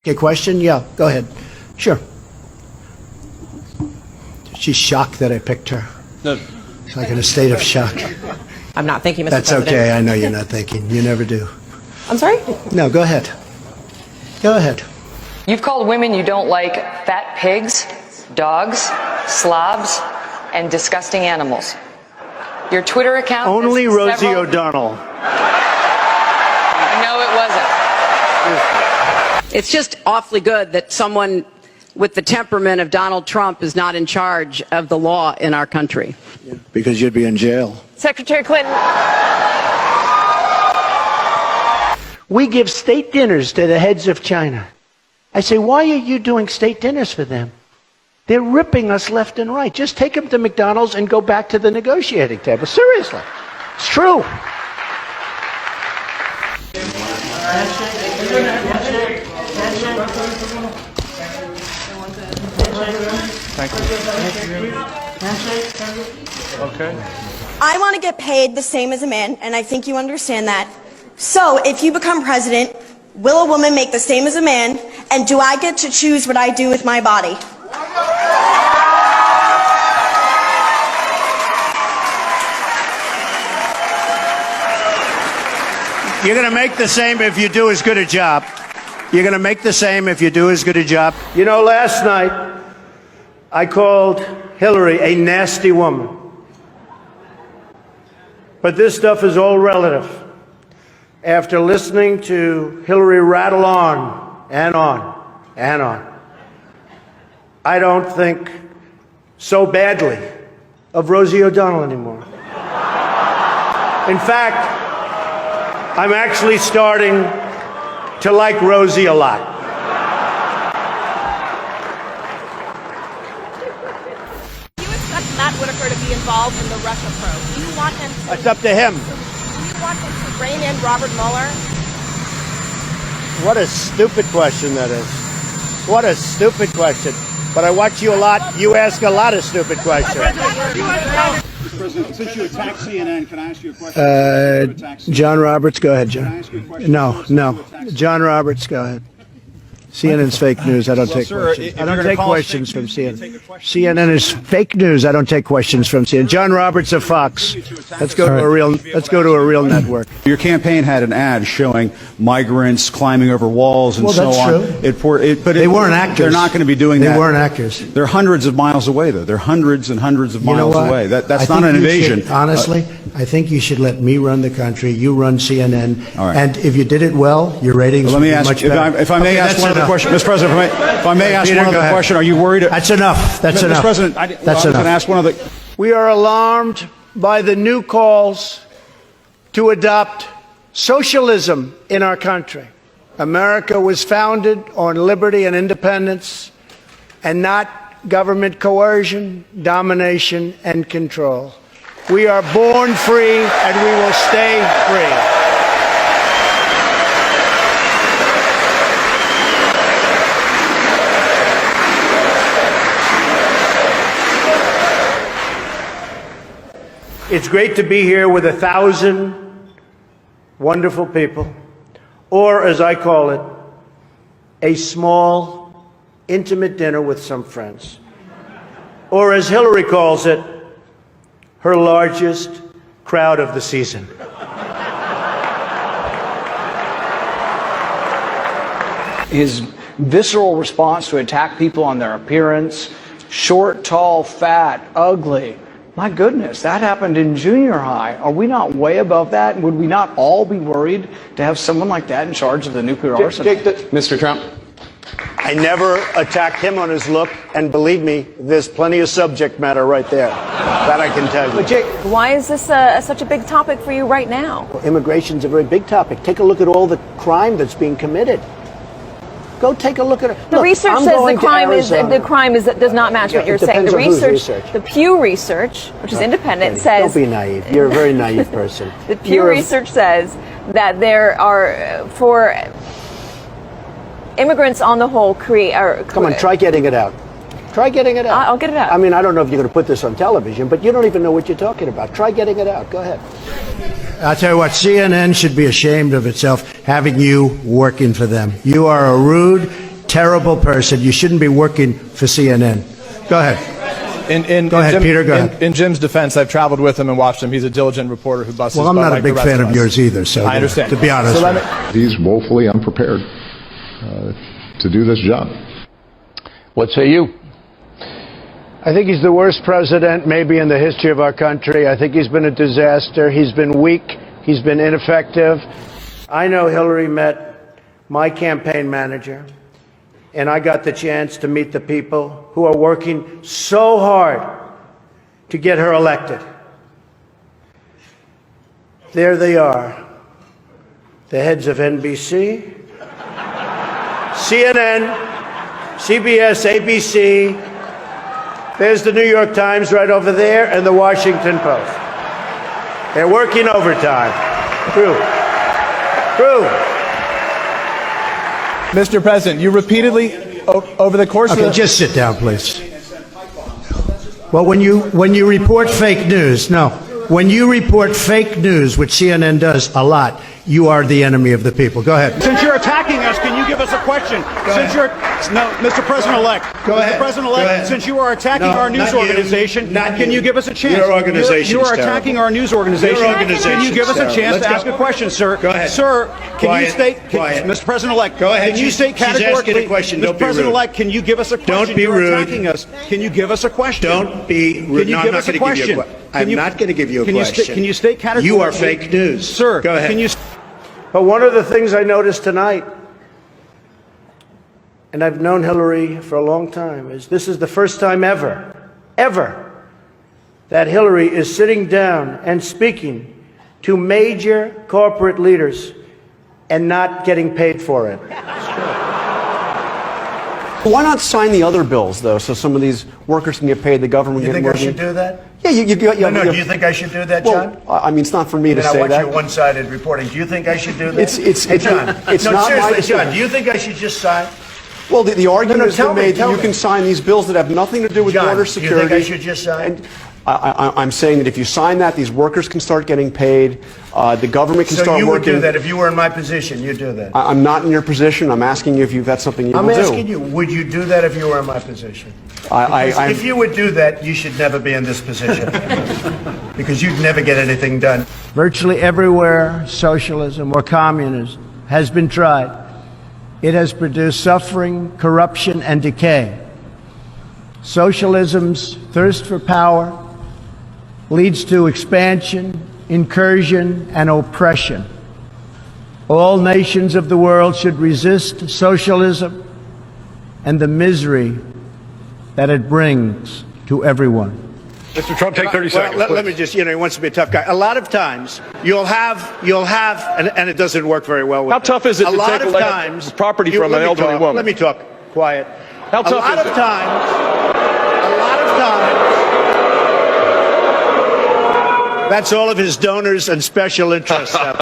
A question? Yeah, go ahead. Sure. She's shocked that I picked her. No. She's like in a state of shock. I'm not thinking, Mr. That's President. okay. I know you're not thinking. You never do. I'm sorry? No, go ahead. Go ahead. You've called women you don't like fat pigs, dogs, slobs, and disgusting animals. Your Twitter account... Only has Rosie several- O'Donnell. No, it wasn't. It's just awfully good that someone with the temperament of Donald Trump is not in charge of the law in our country. Because you'd be in jail. Secretary Clinton... We give state dinners to the heads of China. I say, why are you doing state dinners for them? They're ripping us left and right. Just take them to McDonald's and go back to the negotiating table. Seriously. It's true. Okay. I want to get paid the same as a man, and I think you understand that. So, if you become president, will a woman make the same as a man, and do I get to choose what I do with my body? You're going to make the same if you do as good a job. You're going to make the same if you do as good a job. You know, last night, I called Hillary a nasty woman. But this stuff is all relative. After listening to Hillary rattle on and on and on, I don't think so badly of Rosie O'Donnell anymore. In fact, I'm actually starting to like Rosie a lot. Do you expect Matt Whitaker to be involved in the Russia probe? Do you want him to? It's up to him. Do you want him to rein in Robert Mueller? What a stupid question that is. What a stupid question. But I watch you a lot. You ask a lot of stupid questions. President, since you attacked CNN, can I ask you a question? John Roberts, go ahead, John. Can I ask you a question? No. John Roberts, go ahead. CNN's fake news. I don't take questions. I don't take questions from CNN. CNN is fake news. I don't take questions from CNN. John Roberts of Fox. Let's go to a real network. Your campaign had an ad showing migrants climbing over walls and so on. That's true. But they weren't actors. They're not going to be doing that. They weren't actors. They're hundreds of miles away, though. They're hundreds and hundreds of miles away. That's not an invasion. Honestly, I think you should let me run the country. You run CNN. All right. And if you did it well, your ratings would be much better. If I may ask one other question, Mr. President, if I may ask Peter, one other question, are you worried? That's enough. That's Mr. enough. President, That's I was enough. going to ask one other. We are alarmed by the new calls to adopt socialism in our country. America was founded on liberty and independence and not government coercion, domination, and control. We are born free and we will stay free. It's great to be here with 1,000 wonderful people, or as I call it, a small, intimate dinner with some friends. Or as Hillary calls it, her largest crowd of the season. His visceral response to attack people on their appearance, short, tall, fat, ugly. My goodness, that happened in junior high. Are we not way above that? Would we not all be worried to have someone like that in charge of the nuclear arsenal? Mr. Trump. I never attacked him on his look, and believe me, there's plenty of subject matter right there. That I can tell you. Why is this such a big topic for you right now? Immigration's a very big topic. Take a look at all the crime that's being committed. Go take a look at it. The research says the crime does not match what you're saying. The research, the Pew Research, which is independent, says. Don't be naive. You're a very naive person. The Pew Research says that there are for immigrants on the whole Come on, try getting it out. Try getting it out. I'll get it out. I mean, I don't know if you're going to put this on television, but you don't even know what you're talking about. Try getting it out. Go ahead. I'll tell you what, CNN should be ashamed of itself having you working for them. You are a rude, terrible person. You shouldn't be working for CNN. Go ahead. Go ahead, Peter. Go ahead. In Jim's defense, I've traveled with him and watched him. He's a diligent reporter who busts. Well, I'm not a big fan of yours either. So I understand. To be honest, he's woefully unprepared to do this job. What say you? I think he's the worst president maybe in the history of our country. I think he's been a disaster. He's been weak. He's been ineffective. I know Hillary met my campaign manager, and I got the chance to meet the people who are working so hard to get her elected. There they are, the heads of NBC, CNN, CBS, ABC. There's the New York Times right over there, and the Washington Post. They're working overtime. True. Mr. President, you repeatedly, over the course of the... just sit down, please. Well, when you report fake news, when you report fake news, which CNN does a lot, you are the enemy of the people. Go ahead. Since you're attacking us, can you give us a question? Mr. President-elect. Go ahead. Mr. President-elect, since you are attacking our news organization, can you give us a chance? Your organization You are attacking our news organization. Can you give us a chance to ask a question, sir? Go ahead. Sir, can you state, Quiet. Mr. President-elect, Go ahead. can you state She's categorically, asking a question. Don't Mr. be rude. President-elect, can you give us a question? Don't be You're rude. attacking us. Can you give us a question? Don't be rude. Can you give us a question? I'm not going to give you a question. Can you state categorically? You are fake news. Sir, go ahead. Can you... But one of the things I noticed tonight, and I've known Hillary for a long time, is this is the first time ever, that Hillary is sitting down and speaking to major corporate leaders and not getting paid for it. Why not sign the other bills, though, so some of these workers can get paid, the government You get think more? I should do that? Yeah, Do you think I should do that, John? Well, I mean, it's not for me to Then I say watch that. your one-sided reporting. Do you think I should do that? John, it's no, not my seriously, decision. John, do you think I should just sign? Well, the argument has tell been me, made tell that you me. can sign these bills that have nothing to do with John, border do you security. think I should just sign? And I'm saying that if you sign that, these workers can start getting paid. The government can So start you would working. do that if you were in my position? You'd do that? I'm not in your position. I'm asking you if that's something you will do. I'm asking you, would you do that if you were in my position? If you would do that, you should never be in this position. Because you'd never get anything done. Virtually everywhere socialism or communism has been tried, it has produced suffering, corruption, and decay. Socialism's thirst for power leads to expansion, incursion, and oppression. All nations of the world should resist socialism and the misery that it brings to everyone. Mr. Trump, take 30 seconds. Well, let me just, he wants to be a tough guy. A lot of times, you'll have, and it doesn't work very well with How tough is it to take times, property from an elderly woman? Let me talk. Quiet. How tough is it? A lot of times, that's all of his donors and special interests.